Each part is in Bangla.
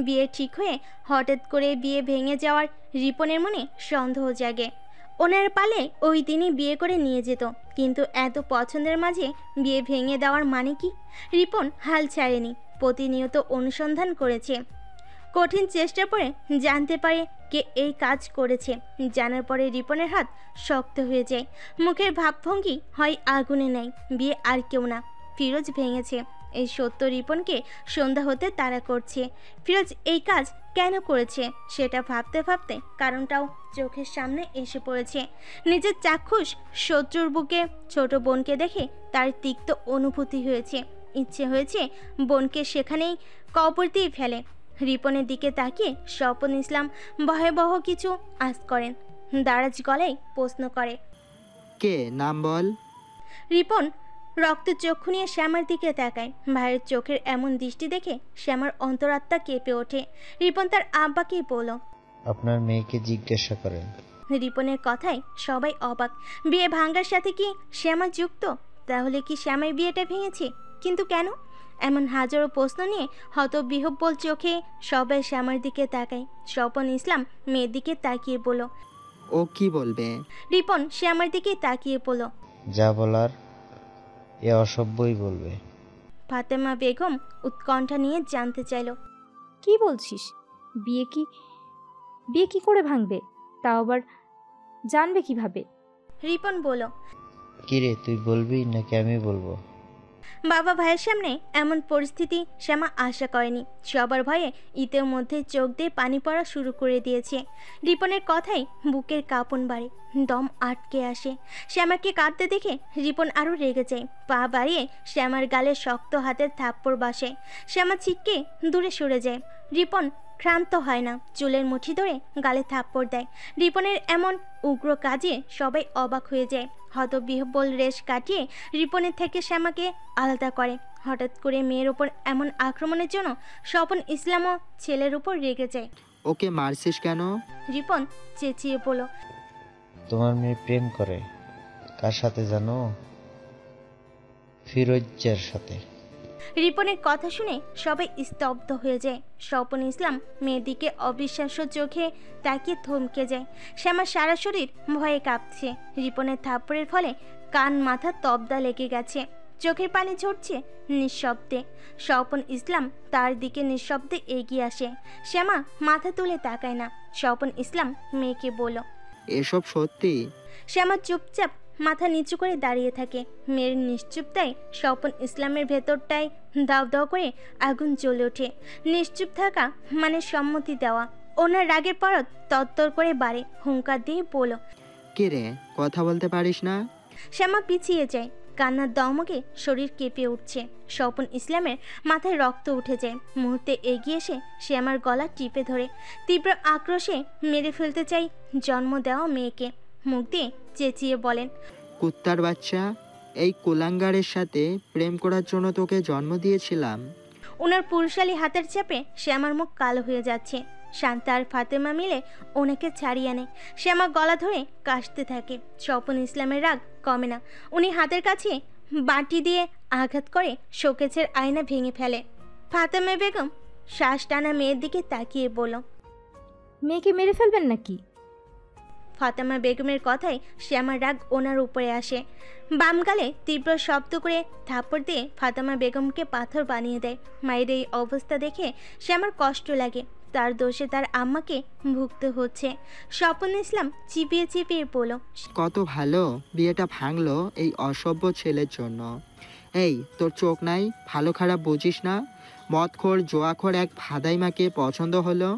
বিয়ে ঠিক হয়ে হঠাৎ করে বিয়ে ভেঙে যাওয়ার রিপনের মনে সন্দেহ জাগে। ওনার পালে ওই দিনই বিয়ে করে নিয়ে যেত, কিন্তু এত পছন্দের মাঝে বিয়ে ভেঙে দেওয়ার মানে কি? রিপন হাল ছাড়েনি, প্রতিনিয়ত অনুসন্ধান করেছে। কঠিন চেষ্টার পরে জানতে পারে কে এই কাজ করেছে। জানার পরে রিপনের হাত শক্ত হয়ে যায়, মুখের ভাবভঙ্গি হয় আগুনে নেয়। বিয়ে আর কেউ না, ফিরোজ ভেঙেছে। এই সত্য রিপনকে সন্ধ্যা হতে তাড়া করছে। ফিরোজ এই কাজ কেন করেছে সেটা ভাবতে ভাবতে কারণটাও চোখের সামনে এসে পড়েছে। নিজের চাক্ষুষ শত্রুর বুকে ছোট বোনকে দেখে তার তিক্ত অনুভূতি হয়েছে। ইচ্ছে হয়েছে বোনকে সেখানেই কবর দিয়ে ফেলে। রিপনের দিকে তাকিয়ে স্বপন ইসলাম ভয়াবহ কিছু আজ করেন। দারাজ গলায় প্রশ্ন করে, কে? নাম বল। রিপন রক্তচক্ষু নিয়ে শ্যামার দিকে তাকায়। ভাইয়ের চোখের এমন দৃষ্টি দেখে শ্যামার অন্তরাত্মা কেঁপে ওঠে। রিপন তার আব্বাকেই বলল, আপনার মেয়েকে জিজ্ঞাসা করেন। রিপনের কথায় সবাই অবাক। বিয়ে ভাঙ্গার সাথে কি শ্যামা যুক্ত? তাহলে কি শ্যামাই বিয়েটা ভেঙেছে? কিন্তু কেন? এমন হাজারো প্রশ্ন নিয়ে হতবিহ্বল চোখে সবাই শ্যামার দিকে তাকায়। স্বপন ইসলাম মেয়ের দিকে তাকিয়ে বলল। ও কি বলবে? রিপন শ্যামার দিকে তাকিয়ে বলল, যা বলার এ অসভ্যই বলবে। ফাতেমা বেগম উৎকণ্ঠা নিয়ে জানতে চাইল, কি বলছিস? বিয়ে কি করে ভাঙবে? তাও আবার জানবে কিভাবে? রিপন বলল, কিরে তুই বলবি নাকি আমি বলবো? বাবা ভাইয়ের সামনে এমন পরিস্থিতি শ্যামা আশা করেনি। সবার ভয়ে ইতিমধ্যে চোখ দিয়ে পানি পড়া শুরু করে দিয়েছে। রিপনের কথাই বুকের কাঁপন বাড়ে, দম আটকে আসে। শ্যামাকে কাঁদতে দেখে রিপন আরও রেগে যায়। পা বাড়িয়ে শ্যামার গালে শক্ত হাতের থাপ্পড় বাসে। শ্যামা ছিটকে দূরে সরে যায়। রিপন ক্ষান্ত হয় না, চুলের মুঠি ধরে গালে থাপ্পড় দেয়। রিপনের এমন উগ্র কাজে সবাই অবাক হয়ে যায়। হতবিহ্বল রেশ কাটিয়ে রিপনের থেকে শ্যামাকে আলাদা করে। হঠাৎ করে মেয়ের ওপর এমন আক্রমণের জন্য স্বপন ইসলামও ছেলের উপর রেগে যায়। ওকে মারছিস কেন? রিপন চেঁচিয়ে বলল, তোমার মেয়ে প্রেম করে কার সাথে জানো? ফিরোজের সাথে। রিপনের কথা শুনে সবাই স্তব্ধ হয়ে যায়। স্বপন ইসলাম মেয়ের দিকে অবিশ্বাস্য চোখে তাকিয়ে থমকে যায়। শ্যামা সারা শরীর ভয়ে কাঁপছে। রিপনের থাপ্পড়ের ফলে কান মাথা তবদা লেগে গেছে, চোখের পানি ঝরছে নিঃশব্দে। স্বপন ইসলাম তার দিকে নিঃশব্দে এগিয়ে আসে। শ্যামা মাথা তুলে তাকায় না। স্বপন ইসলাম মেয়েকে বলল, এসব সত্যি? শ্যামা চুপচাপ মাথা নিচু করে দাঁড়িয়ে থাকে। মেয়ের নিশ্চুপতায় স্বপন ইসলামের ভেতরটায় দাও দাও করে আগুন জ্বলে ওঠে। নিশ্চুপ থাকা মানে সম্মতি দেওয়া। ওনার রাগের পরত তত্তর করে বাড়ে। হুঙ্কার দিয়ে বলল, কে রে, কথা বলতে পারিস না? শ্যামা পিছিয়ে যায়, কান্নার দমকে শরীর কেঁপে উঠছে। স্বপন ইসলামের মাথায় রক্ত উঠে যায়। মুহূর্তে এগিয়ে এসে শ্যামার গলা টিপে ধরে তীব্র আক্রোশে মেরে ফেলতে চাই জন্ম দেওয়া মেয়েকে। মুখ দিয়ে চেঁচিয়ে বলেন, কুত্তার বাচ্চা, এই কুলাঙ্গারের সাথে প্রেম করার জন্য তোকে জন্ম দিয়েছিলাম। ওনার পুরুষালী হাতের চাপে শ্যামার মুখ কালো হয়ে যাচ্ছে। শান্তা আর ফাতেমা মিলে ওনাকে ছাড়িয়ে আনে। শ্যামা গলা ধরে কাশতে থাকে। স্বপন ইসলামের রাগ কমে না। উনি হাতের কাছে বাটি দিয়ে আঘাত করে শোকেজের আয়না ভেঙে ফেলে। ফাতেমা বেগম শ্বাস টানা মেয়ের দিকে তাকিয়ে বলল, মেয়েকে মেরে ফেলবেন নাকি? ফাতেমা বেগমের কথায় শ্যামার রাগ ওনার উপরে আসে। বাম গালে তীব্র শব্দ করে থাপ্পড় দিয়ে ফাতেমা বেগমকে পাথর বানিয়ে দেয়। মায়ের এই অবস্থা দেখে শ্যামার কষ্ট লাগে। তার দোষে তার আম্মাকে ভুগতে হচ্ছে। স্বপন ইসলাম চিপিয়ে চিপিয়ে বলল, কত ভালো বিয়েটা ভাঙলো এই অসভ্য ছেলের জন্য। এই তোর চোখ নাই, ভালো খারাপ বুঝিস না? মদখোর জোয়াখোর এক ভাদাইমাকে পছন্দ হলো,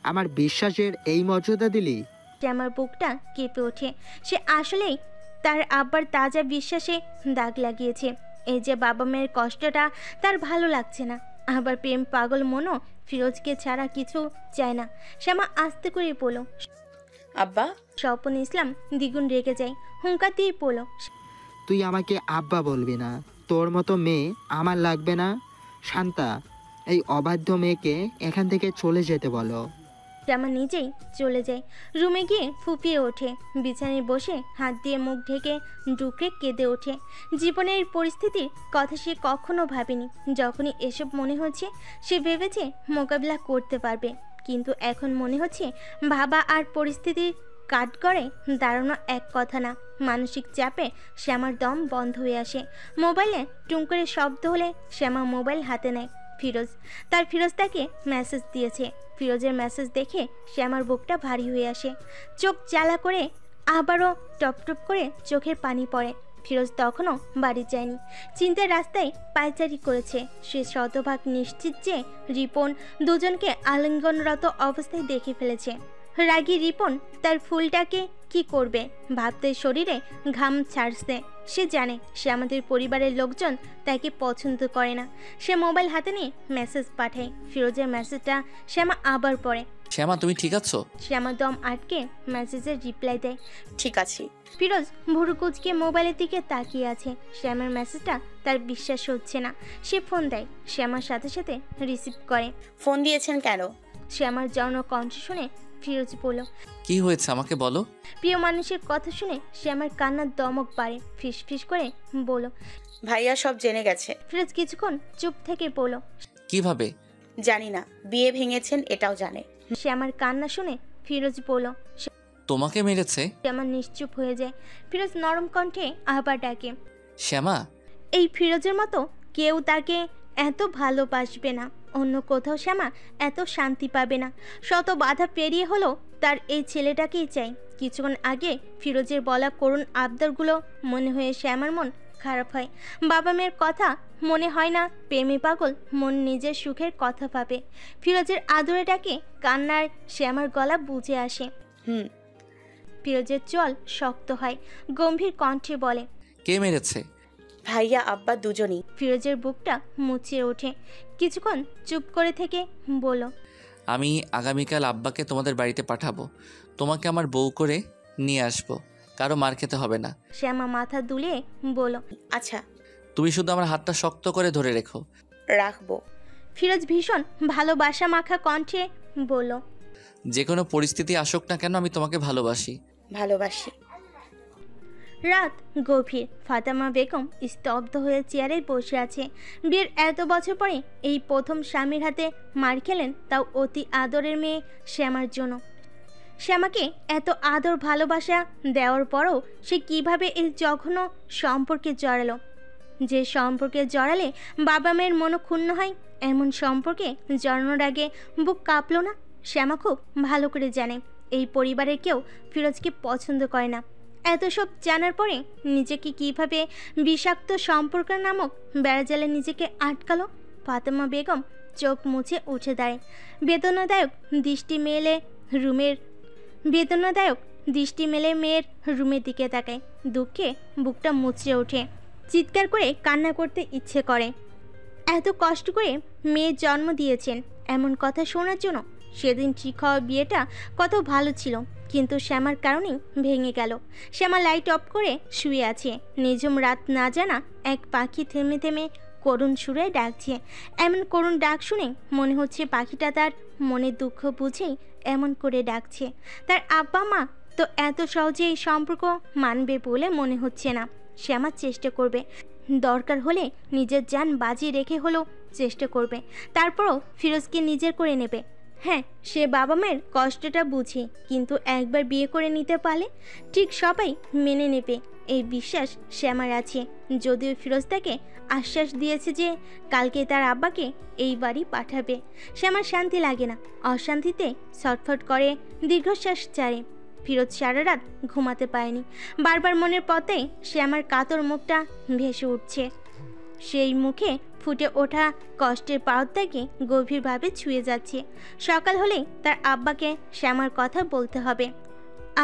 আমার বিশ্বাসের এই মর্যাদা দিলি? শ্যামার বুকটা কেঁপে ওঠে। সে আসলেই তার আব্বার তাজা বিশ্বাসে দাগ লাগিয়েছে। এই যে বাবা মায়ের কষ্টটা তার ভালো লাগছে না। আবার প্রেম পাগল মনও ফিরোজকে ছাড়া কিছু চায় না। শ্যামা আস্তে করে বলল, আব্বা। স্বপন ইসলাম দ্বিগুণ রেগে যায়। হুঙ্কার দিয়ে বলল, তুই আমাকে আব্বা বলবি না, তোর মতো মেয়ে আমার লাগবে না। শান্তা, এই অবাধ্য মেয়েকে এখান থেকে চলে যেতে বলো। শ্যামা নিজেই চলে যায়। রুমে গিয়ে ফুপিয়ে ওঠে, বিছানায় বসে হাত দিয়ে মুখ ঢেকে ডুকরে কেঁদে ওঠে। জীবনের এই পরিস্থিতির কথা সে কখনো ভাবেনি। যখনই এসব মনে হচ্ছে সে ভেবেছে মোকাবিলা করতে পারবে, কিন্তু এখন মনে হচ্ছে ভাবা আর পরিস্থিতির কাঠগড়ে দাঁড়ানো এক কথা না। মানসিক চাপে শ্যামার দম বন্ধ হয়ে আসে। মোবাইলে টুং করে শব্দ হলে শ্যামা মোবাইল হাতে নেয়। ফিরোজ তাকে মেসেজ দিয়েছে। ফিরোজের মেসেজ দেখে শ্যামার বুকটা ভারী হয়ে আসে। চোখ জ্বালা করে আবারও টপ টপ করে চোখের পানি পড়ে। ফিরোজ তখনও বাড়ি যায়নি, চিন্তার রাস্তায় পায়চারি করেছে। সে শতভাগ নিশ্চিত যে রিপন দুজনকে আলিঙ্গনরত অবস্থায় দেখে ফেলেছে। রাগী রিপন তার ফুলটাকে কি করবে ভাবতে শরীরে ঘাম ছাড়ছে। সে জানে সে আমাদের পরিবারের লোকজন তাকে পছন্দ করে না। সে মোবাইল হাতে নিয়ে মেসেজ পাঠায়। ফিরোজের মেসেজটা শ্যামা আবার পড়ে। শ্যামা, তুমি ঠিক আছো? শ্যামা দম আটকে মেসেজের রিপ্লাই দেয়, ঠিক আছি। ফিরোজ ভুরু কুঁচকে মোবাইলের দিকে তাকিয়ে আছে। শ্যামার মেসেজটা তার বিশ্বাস হচ্ছে না। সে ফোন দেয়, শ্যামার সাথে সাথে রিসিভ করে। ফোন দিয়েছেন কেন? শ্যামার যৌন কণ্ঠ শুনে ফিরোজ বলল, কি হয়েছে আমাকে বলো। প্রিয় মানুষের কথা শুনে শ্যামার কান্নার দমক বাড়ে। ফিস ফিস করে বলল, ভাইয়া সব জেনে গেছে। ফিরোজ কিছুক্ষণ চুপ থেকে বলল, কিভাবে? জানি না, বিয়ে ভেঙেছেন এটাও জানে। শ্যামার কান্না শুনে ফিরোজ বলল, তোমাকে মেরেছে? শ্যামা নিশ্চুপ হয়ে যায়। ফিরোজ নরম কণ্ঠে আবার ডাকে, শ্যামা। এই ফিরোজের মতো কেউ তাকে এত ভালোবাসবে না। অন্য কোথাও শ্যামা এত শান্তি পাবে না। শত বাধা পেরিয়ে হলো তার এই ছেলেটাকেই চাই। কিছুক্ষণ আগে ফিরোজের বলা করুণ আবদারগুলো মনে হয়ে শ্যামার মন খারাপ হয়। বাবা মেয়ের কথা মনে হয় না। প্রেমে পাগল মন নিজের সুখের কথা ভাবে। ফিরোজের আদরে ডাকে কান্নার শ্যামার গলা বুঝে আসে। ফিরোজের চল শক্ত হয়, গম্ভীর কণ্ঠে বলে, কে মেরেছে? ভাইয়া আব্বা দুজনই। ফিরোজের বুকটা মুচড়ে ওঠে। কিছুক্ষণ চুপ করে থেকে বলল, আমি আগামীকাল আব্বাকে তোমাদের বাড়িতে পাঠাবো। তোমাকে আমার বউ করে নিয়ে আসবো। কারো মার খেতে হবে না। শ্যামা মাথা দুলিয়ে বলল, আচ্ছা, তুমি শুধু আমার হাতটা শক্ত করে ধরে রেখো। রাখবো। ফিরোজ ভীষণ ভালোবাসা মাখা কণ্ঠে বলল, যে কোনো পরিস্থিতি আসুক না কেন আমি তোমাকে ভালোবাসি। ভালোবাসি। রাত গভীর। ফাতেমা বেগম স্তব্ধ হয়ে চেয়ারে বসে আছে। বিয়ের এত বছর পরে এই প্রথম স্বামীর হাতে মার খেলেন, তাও অতি আদরের মেয়ে শ্যামার জন্য। শ্যামাকে এত আদর ভালোবাসা দেওয়ার পরও সে কিভাবে এই জঘন্য সম্পর্কে জড়ালো? যে সম্পর্কে জড়ালে বাবা মেয়ের মনও ক্ষুণ্ণ হয়, এমন সম্পর্কে জড়ানোর আগে বুক কাঁপলো না? শ্যামা খুব ভালো করে জানে এই পরিবারের কেউ ফিরোজকে পছন্দ করে না। এত সব জানার পরে নিজেকে কিভাবে বিষাক্ত সম্পর্ক নামক বেড়াজালে নিজেকে আটকালো? ফাতেমা বেগম চোখ মুছে উঠে দাঁড়ায়। বেদনাদায়ক দৃষ্টি মেলে মেয়ের রুমের দিকে তাকায়। দুঃখে বুকটা মুচড়ে ওঠে। চিৎকার করে কান্না করতে ইচ্ছে করে। এত কষ্ট করে মেয়ে জন্ম দিয়েছেন, এমন কথা শোনার জন্য। সেদিন ঠিক হওয়া বিয়েটা কত ভালো ছিল, কিন্তু শ্যামার কারণেই ভেঙে গেল। শ্যামা লাইট অফ করে শুয়ে আছে। নিঝুম রাত না জানা এক পাখি থেমে থেমে করুণ সুরে ডাকছে। এমন করুণ ডাক শুনে মনে হচ্ছে পাখিটা তার মনের দুঃখ বুঝেই এমন করে ডাকছে। তার আব্বা মা তো এত সহজে এই সম্পর্ক মানবে বলে মনে হচ্ছে না। শ্যামা চেষ্টা করবে, দরকার হলে নিজের জান বাজি রেখে হলেও চেষ্টা করবে। তারপরও ফিরোজকে নিজের করে নেবে। হ্যাঁ, সে বাবা মায়ের কষ্টটা বুঝে, কিন্তু একবার বিয়ে করে নিতে পারলে ঠিক সবাই মেনে নেবে এই বিশ্বাস শ্যামার আছে। যদিও ফিরোজ তাকে আশ্বাস দিয়েছে যে কালকে তার আব্বাকে এই বাড়ি পাঠাবে। শ্যামার শান্তি লাগে না, অশান্তিতে ছটফট করে, দীর্ঘশ্বাস ছাড়ে। ফিরোজ সারা রাত ঘুমাতে পারেনি। বারবার মনের পথে শ্যামার কাতর মুখটা ভেসে উঠছে। সেই মুখে ফুটে ওঠা কষ্টের পাওয়াটাকে গভীরভাবে ছুঁয়ে যাচ্ছে। সকাল হলেই তার আব্বাকে শ্যামার কথা বলতে হবে।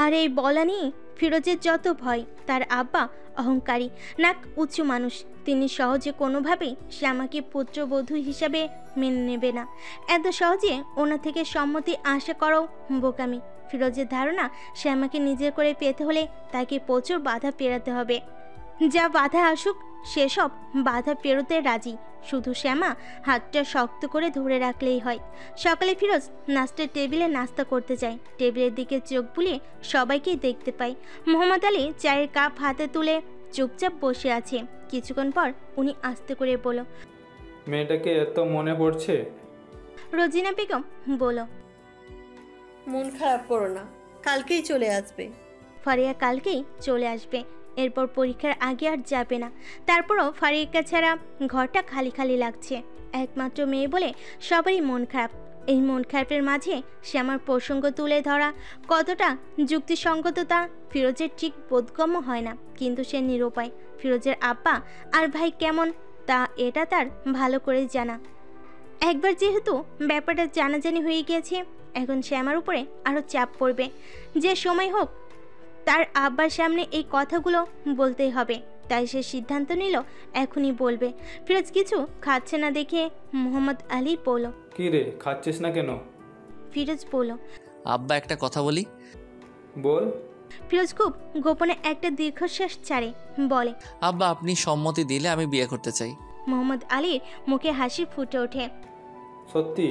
আর এই বলা নিয়ে ফিরোজের যত ভয়। তার আব্বা অহংকারী, নাক উঁচু মানুষ। তিনি সহজে কোনোভাবেই শ্যামাকে পুত্রবধূ হিসাবে মেনে নেবে না। এত সহজে ওনার থেকে সম্মতি আশা করাও বোকামি। ফিরোজের ধারণা শ্যামাকে নিজের করে পেতে হলে তাকে প্রচুর বাধা পেরাতে হবে। যা বাধা আসুক সেসব বাধা পেরোতে রাজি, শুধু শ্যামা হাতটা শক্ত করে ধরে রাখলেই হয়। সকালে ফিরোজ নাস্তার টেবিলে নাস্তা করতে যায়। টেবিলের দিকে চোখ বুলিয়ে সবাইকেই দেখতে পায়। মোহাম্মদ আলী চায়ের কাপ হাতে তুলে চুপচাপ বসে আছে। কিছুক্ষণ পর উনি আস্তে করে বলল, মেয়েটাকে এত মনে পড়ছে? রোজিনা বেগম বলল, মন খারাপ করো না, কালকেই চলে আসবে। ফারিয়া কালকেই চলে আসবে, এরপর পরীক্ষার আগে আর যাবে না। তারপরও ফারিয়াকে ছাড়া ঘরটা খালি খালি লাগছে। একমাত্র মেয়ে বলে সবারই মন খারাপ। এই মন খারাপের মাঝে শ্যামার প্রসঙ্গ তুলে ধরা কতটা যুক্তিসঙ্গত তা ফিরোজের ঠিক বোধগম্য হয় না, কিন্তু সে নিরুপায়। ফিরোজের আব্বা আর ভাই কেমন তা এটা তার ভালো করে জানা। একবার যেহেতু ব্যাপারটা জানাজানি হয়ে গিয়েছে, এখন শ্যামার উপরে আরও চাপ পড়বে। যে সময় হোক তার আব্বার সামনে এই কথাগুলো বলতেই হবে। তাই সে সিদ্ধান্ত নিল এখনই বলবে। ফিরোজ কিছু খাচ্ছে না দেখে মোহাম্মদ আলী বলল, কি রে, খাচ্ছিস না কেন? ফিরোজ বলল, আব্বা একটা কথা বলি। বল। ফিরোজ খুব গোপনে একটা দীর্ঘশ্বাস ছাড়ে, বলে, আব্বা আপনি সম্মতি দিলে আমি বিয়ে করতে চাই। মোহাম্মদ আলীর মুখে হাসি ফুটে ওঠে। সত্যি?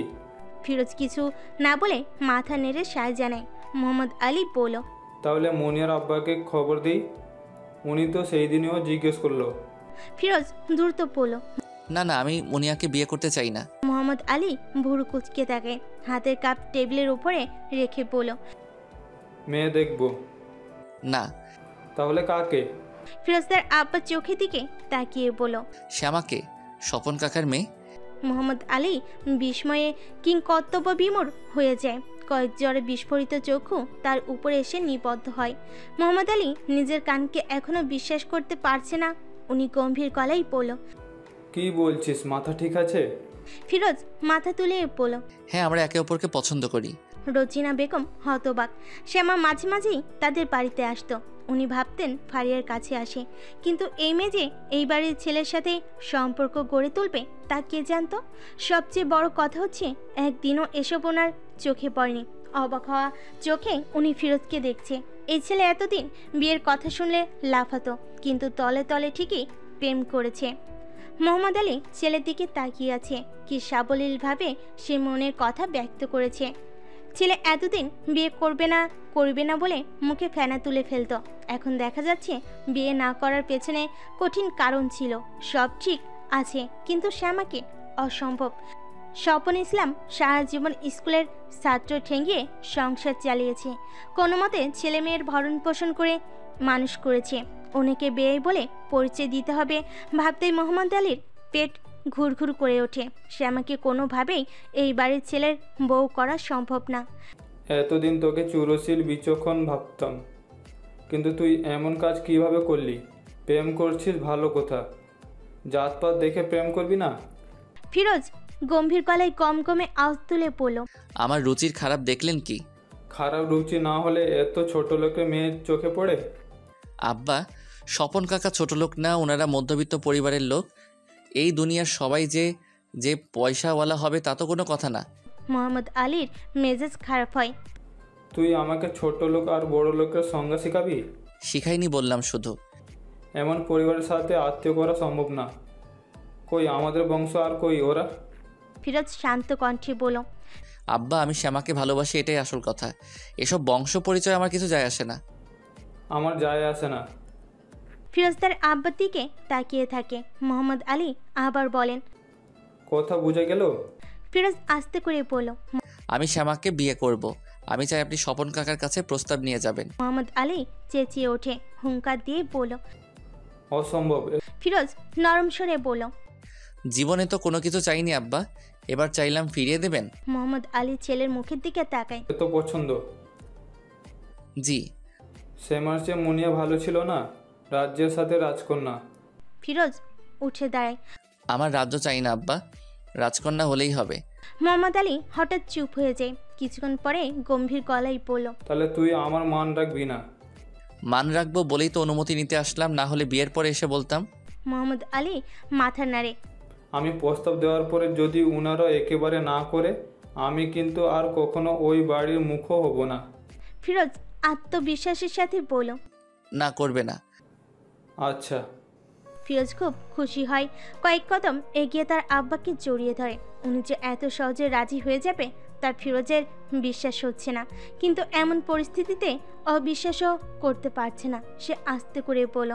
ফিরোজ কিছু না বলে মাথা নেড়ে সায় জানায়। মোহাম্মদ আলী বলল, তাহলে মুনিয়ার আব্বাকে খবর দিই, উনি তো সেই দিনেও জিজ্ঞেস করলো। ফিরোজ দ্রুত বলল, না না, আমি মুনিয়াকে বিয়ে করতে চাই না। মোহাম্মদ আলী ভুরু কুচকে থাকে, হাতের কাপ টেবিলের উপরে রেখে বলল, মেয়ে দেখব। না। তাহলে কাকে? ফিরোজ তার আব্বার চোখের দিকে তাকিয়ে বলল, শ্যামাকে, স্বপন কাকার মেয়ে। মোহাম্মদ আলী বিস্ময়ে কিংকর্তব্য বিমূঢ় হয়ে যায়। কয়েক জোরে বিস্ফোরিত চক্ষু তার উপরে এসে নিবদ্ধ হয়। মোহাম্মদ আলী নিজের কানকে এখনো বিশ্বাস করতে পারছে না। উনি গম্ভীর গলায় বলল, কি বলছিস, মাথা ঠিক আছে? ফিরোজ মাথা তুলে বলল, হ্যাঁ, আমরা একে অপরকে পছন্দ করি। রোজিনা বেগম হতবাক। শ্যামা মাঝে মাঝেই তাদের বাড়িতে আসতো। উনি ভাবতেন ফারিয়ার কাছে আসে, কিন্তু এই মেয়ে যে এই বাড়ির ছেলের সাথে সম্পর্ক গড়ে তুলবে তা কে জানতো। সবচেয়ে বড় কথা হচ্ছে একদিনও এসব ওনার চোখে পড়েনি। অবাক হওয়া চোখে উনি ফিরোজকে দেখছে। এই ছেলে এতদিন বিয়ের কথা শুনলে লাফাতো, কিন্তু তলে তলে ঠিকই প্রেম করেছে। মোহাম্মদ আলী ছেলের দিকে তাকিয়ে আছে, কি সাবলীলভাবে সে মনের কথা ব্যক্ত করেছে। ছেলে এতদিন বিয়ে করবে না বলে মুখে ফেনা তুলে ফেলতো। এখন দেখা যাচ্ছে বিয়ে না করার পেছনে কঠিন কারণ ছিল। সব ঠিক আছে, কিন্তু শ্যামাকে অসম্ভব। স্বপন ইসলাম সারা জীবন স্কুলের ছাত্র ঠেঙ্গিয়ে সংসার চালিয়েছে, কোনো মতে ছেলে মেয়ের ভরণ পোষণ করে মানুষ করেছে। অনেকে বেয়ে বলে পরিচয় দিতে হবে ভাবতেই মোহাম্মদ আলীর পেট ঘুরঘুর করে ওঠে। শ্যামাকে কোনোভাবেই এই বাড়ির ছেলের বউ করা সম্ভব না। এতদিন তোকে চুরশীল বিচক্ষণ ভাবতাম, কিন্তু তুই এমন কাজ কিভাবে করলি? প্রেম করছিস ভালো কথা, জাতপাত দেখে প্রেম করবি না। ফিরোজ গম্ভীর গলায় কমকমে আওয়াজ তুলে বলল, আমার রুচির খারাপ দেখলেন কি? খারাপ রুচি না হলে এত ছোট লোকের মেয়ের চোখে পড়ে? আব্বা, স্বপন কাকা ছোট লোক না, ওনারা মধ্যবিত্ত পরিবারের লোক। এই দুনিয়ার সবাই যে পয়সাওয়ালা হবে তা তো কোনো কথা না। মোহাম্মদ আলীর মেজাজ খারাপ হয়। তুই আমাকে ছোট লোক আর বড় লোকের সংজ্ঞা শিখাবি? শিখাইনি বললাম শুধু। এমন পরিবারের সাথে আত্মীয় করা সম্ভব না। কই আমাদের বংশ আর কই ওরা? ফিরোজ শান্ত কণ্ঠে বলল, আব্বা, আমি শ্যামাকে ভালোবাসি, এটাই আসল কথা। এসব বংশ পরিচয় আমার কিছু যায় আসে না। আমার যায় আসে না। ফিরোজ তার আব্বার দিকে তাকিয়ে থাকে। মোহাম্মদ আলী আবার বলেন, কথা বুঝে গেল? ফিরোজ আস্তে করে বলল, আমি শ্যামাকে বিয়ে করব। আমি চাই আপনি স্বপন কাকার কাছে প্রস্তাব নিয়ে যাবেন। মোহাম্মদ আলী চেঁচিয়ে ওঠে, হুঙ্কার দিয়ে বলল। অসম্ভব। ফিরোজ নরম স্বরে বলল, জীবনে তো কোনো কিছু চাইনি আব্বা, এবার চাইলাম ফিরিয়ে দেবেন। মোহাম্মদ আলী ছেলের মুখের দিকে তাকায়। এত পছন্দ? জি। শ্যামার চেয়ে মুনিয়া ভালো ছিল না? রাজ্যের সাথে রাজকন্যা। ফিরোজ উঠে দাঁড়ায়। আমার রাজ্য চাই না আব্বা, রাজকন্যা হলেই হবে। মোহাম্মদ আলী হঠাৎ চুপ হয়ে যায়। কিছুক্ষণ পরে গম্ভীর গলায় বলল, তাহলে তুই আমার মান রাখবি না? মান রাখবো বলেই তো অনুমতি নিতে আসলাম, না হলে বিয়ের পরে এসে বলতাম। মোহাম্মদ আলী মাথা নাড়ে। আমি প্রস্তাব দেওয়ার পরে যদি উনারা একেবারে না করে, আমি কিন্তু আর কখনো ওই বাড়ির মুখও হব না। ফিরোজ আত্মবিশ্বাসের সাথে বলল, না, করবে না। আচ্ছা। ফিরোজ খুব খুশি হয়, কয়েক কদম এগিয়ে তার আব্বাকে জড়িয়ে ধরে। উনি যে এত সহজে রাজি হয়ে যাবে তার ফিরোজের বিশ্বাস হচ্ছে না, কিন্তু এমন পরিস্থিতিতে অবিশ্বাসও করতে পারছে না। সে আস্তে করে বলল,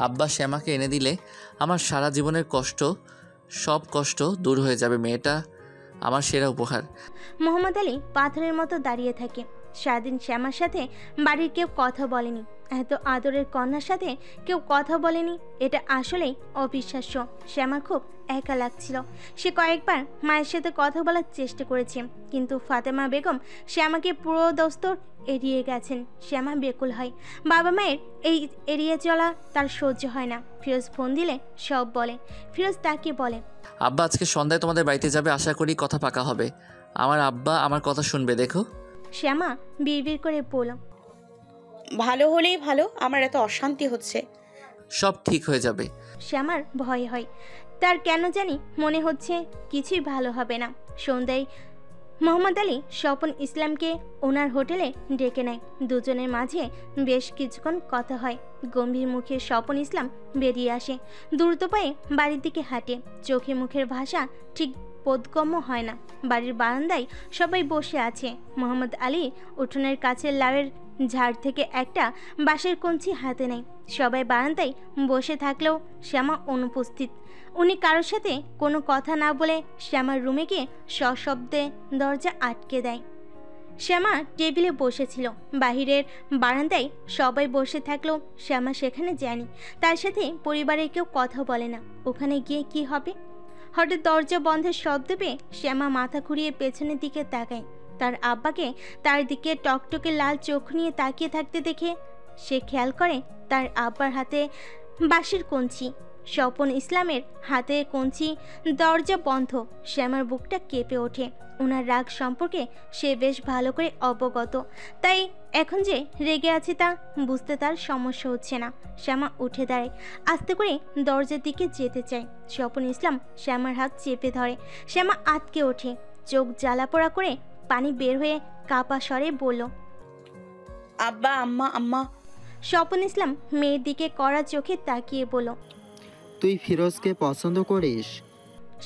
আব্বা শ্যামাকে এনে দিলে আমার সারা জীবনের কষ্ট, সব কষ্ট দূর হয়ে যাবে। মেয়েটা আমার সেরা উপহার। মোহাম্মদ আলী পাথরের মতো দাঁড়িয়ে থাকে। সারাদিন শ্যামার সাথে বাড়ির কেউ কথা বলেনি, এত আদরের কন্যার সাথে কেউ কথা বলেনি। এটা আসলেই অবিশ্বাস্য। শ্যামার খুব একা লাগছিল। সে কয়েকবার মায়ের সাথে কথা বলার চেষ্টা করেছে, কিন্তু ফাতেমা বেগম শ্যামাকে পুরো দস্তর এড়িয়ে গেছেন। শ্যামা বেকুল হয়। বাবা মায়ের এই এড়িয়ে চলা তার সহ্য হয় না। ফিরোজ ফোন দিলে সব বলে। ফিরোজ তাকে বলে, আব্বা আজকে সন্ধ্যায় তোমাদের বাড়িতে যাবে, আশা করি কথা পাকা হবে। আমার আব্বা আমার কথা শুনবে, দেখো। শ্যামা বিড়বিড় করে বলল, ভালো হলেই ভালো, আমার এত অশান্তি হচ্ছে। সব ঠিক হয়ে যাবে। শ্যামার ভয় হয়। তার কেন জানি মনে হচ্ছে কিছুই ভালো হবে না। সন্ধ্যায় মোহাম্মদ আলী স্বপন ইসলামকে ওনার হোটেলে ডেকে নেয়। দুজনের মাঝে বেশ কিছুক্ষণ কথা হয়। গম্ভীর মুখে স্বপন ইসলাম বেরিয়ে আসে। দ্রুত পায়ে বাড়ির দিকে হাঁটে। চোখে মুখের ভাষা ঠিক বোধগম্য হয় না। বাড়ির বারান্দায় সবাই বসে আছে। মোহাম্মদ আলী উঠোনের কাছে লাউয়ের ঝাড় থেকে একটা বাঁশের কঞ্চি হাতে নেয়। সবাই বারান্দায় বসে থাকলেও শ্যামা অনুপস্থিত। উনি কারোর সাথে কোনো কথা না বলে শ্যামার রুমে গিয়ে সশব্দে দরজা আটকে দেয়। শ্যামা টেবিলে বসেছিল। বাহিরের বারান্দায় সবাই বসে থাকলেও শ্যামা সেখানে যায়নি। তার সাথে পরিবারের কেউ কথা বলে না। ওখানে গিয়ে কি হবে? হঠাৎ দরজা বন্ধের শব্দ পেয়ে শ্যামা মাথা ঘুরিয়ে পেছনের দিকে তাকায়। তার আব্বাকে তার দিকে টকটকে লাল চোখ নিয়ে তাকিয়ে থাকতে দেখে সে খেয়াল করে তার আব্বার হাতে বাঁশের কঞ্চি। স্বপন ইসলামের হাতে কঞ্চি, দরজা বন্ধ। শ্যামার বুকটা কেঁপে ওঠে। ওনার রাগ সম্পর্কে সে বেশ ভালো করে অবগত, তাই এখন যে রেগে আছে তা বুঝতে তার সমস্যা হচ্ছে না। শ্যামা উঠে দাঁড়ায়, আস্তে করে দরজার দিকে যেতে চায়। স্বপন ইসলাম শ্যামার হাত চেপে ধরে। শ্যামা আটকে ওঠে। চোখ জ্বালাপোড়া করে পানি বের হয়ে কাপা স্বরে বলল, আব্বা, আম্মা, আম্মা। স্বপন ইসলাম মেয়ের দিকে কড়া চোখে তাকিয়ে বলল, তুই ফিরোজকে পছন্দ করিস?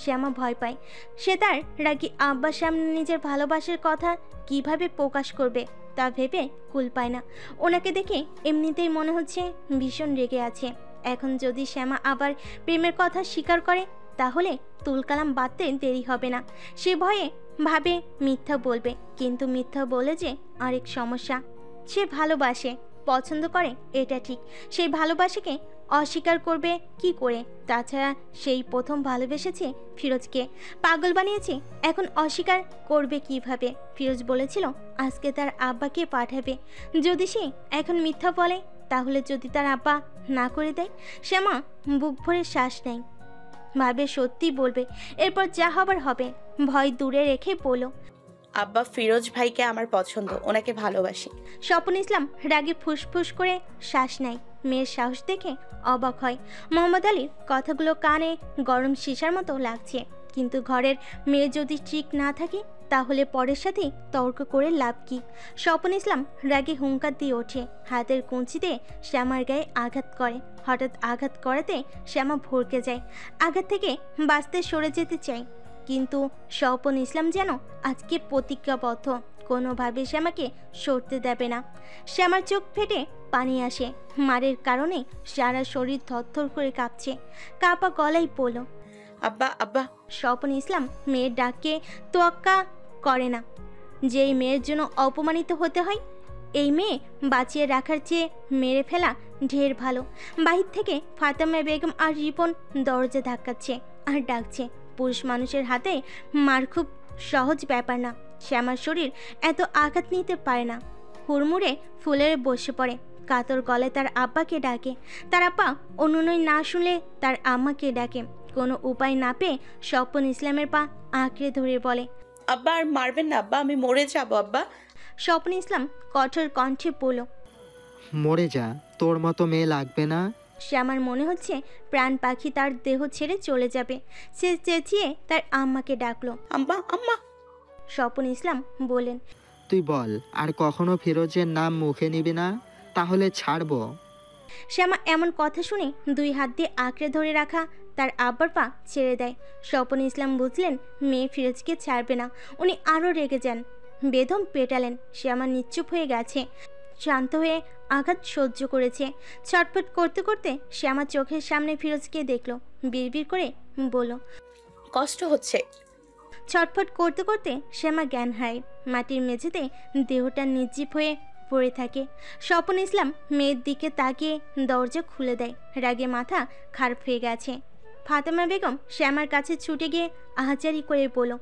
শ্যামা ভয় পায়। সে তার রাগী আব্বার সামনে নিজের ভালোবাসার কথা কিভাবে প্রকাশ করবে তা ভেবে কুল পায় না। ওনাকে দেখে এমনিতেই মনে হচ্ছে ভীষণ রেগে আছে। এখন যদি শ্যামা আবার প্রেমের কথা স্বীকার করে তাহলে তুলকালাম বাঁধতে দেরি হবে না। সে ভয়ে ভাবে মিথ্যা বলবে, কিন্তু মিথ্যা বলে যে আরেক সমস্যা। সে ভালোবাসে, পছন্দ করে, এটা ঠিক। সেই ভালোবাসাকে অস্বীকার করবে কি করে? তাছাড়া সেই প্রথম ভালোবেসেছে ফিরোজকে, পাগল বানিয়েছে, এখন অস্বীকার করবে কিভাবে? ফিরোজ বলেছিল আজকে তার আব্বাকে পাঠাবে। যদি সে এখন মিথ্যা বলে, তাহলে যদি তার আব্বা না করে দেয়? শ্যামা বুক ভরে শ্বাস নেয়, ভাবে সত্যি বলবে, এরপর যা হবার হবে। ভয় দূরে রেখে বলো, আব্বা, ফিরোজ ভাইকে আমার পছন্দ, ওনাকে ভালোবাসি। স্বপন ইসলাম রাগে ফুসফুস করে শ্বাস নেয়। মেয়ের সাহস দেখে অবাক হয়। মোহাম্মদ আলীর কথাগুলো কানে গরম সীসার মতো লাগছে, কিন্তু ঘরের মেয়ে যদি ঠিক না থাকে তাহলে পরের সাথে তর্ক করে লাভ কি? স্বপন ইসলাম রাগে হুঙ্কার দিয়ে ওঠে। হাতের কঞ্চিতে শ্যামার গায়ে আঘাত করে। হঠাৎ আঘাত করাতে শ্যামা ভরকে যায়। আঘাত থেকে বাঁচতে সরে যেতে চায়, কিন্তু স্বপন ইসলাম যেন আজকে প্রতিজ্ঞাবদ্ধ, কোনোভাবে শ্যামাকে সরতে দেবে না। শ্যামার চোখ ফেটে পানি আসে। মারের কারণে সারা শরীর থরথর করে কাঁপছে। কাঁপা গলায় বলল, আব্বা, আব্বা। স্বপন ইসলাম মেয়ের ডাককে তোয়াক্কা করে না। যেই মেয়ের জন্য অপমানিত হতে হয়, এই মেয়ে বাঁচিয়ে রাখার চেয়ে মেরে ফেলা ঢের ভালো। বাহির থেকে ফাতেমা বেগম আর রিপন দরজা ধাক্কাচ্ছে আর ডাকছে। পুরুষ মানুষের হাতে মার খুব সহজ ব্যাপার না। শ্যামার শরীর এত আঘাত নিতে পারে না। হুড়মুড়ে ফুলের বসে পড়ে। কাতর গলায় তার আব্বাকে ডাকে। তার আব্বা অনুনয় না শুনলে তার আম্মাকে ডাকে। কোনো উপায় না পেয়ে স্বপন ইসলামের পা আঁকড়ে ধরে বলে, আব্বা, আর মারবেন না আব্বা, আমি মরে যাব আব্বা। স্বপন ইসলাম কঠোর কণ্ঠে বলল, মরে যা, তোর মতো মেয়ে লাগবে না। শ্যামার মনে হচ্ছে প্রাণ পাখি তার দেহ ছেড়ে চলে যাবে। সে চেঁচিয়ে তার আম্মাকে ডাকলো। আম্মা, আম্মা। স্বপন ইসলাম বললেন, তুই বল, আর কখনো ফিরোজের নাম মুখে নিবি না, তাহলে ছাড়বো। শ্যামা এমন কথা শুনে 2 হাত দিয়ে আঁকড়ে ধরে রাখা তার আব্বার পা ছেড়ে দেয়। স্বপন ইসলাম বুঝলেন মেয়ে ফিরোজকে ছাড়বে না। উনি আরও রেগে যান, বেদম পেটালেন। শ্যামা নিশ্চুপ হয়ে গেছে, শান্ত হয়ে আঘাত সহ্য করেছে। ছটফট করতে করতে শ্যামা চোখের সামনে ফিরোজকে দেখলো, বিড়বিড় করে বলল, কষ্ট হচ্ছে। ছটফট করতে করতে শ্যামা জ্ঞান হারায়, মাটির মেঝেতে দেহটা নির্জীব হয়ে পড়ে থাকে। স্বপন ইসলাম মেয়ের দিকে তাকিয়ে দরজা খুলে দেয়। রাগে মাথা খারাপ হয়ে গেছে। ফাতেমা বেগম শ্যামার কাছে ছুটে গিয়ে আহাজারি করে বলল,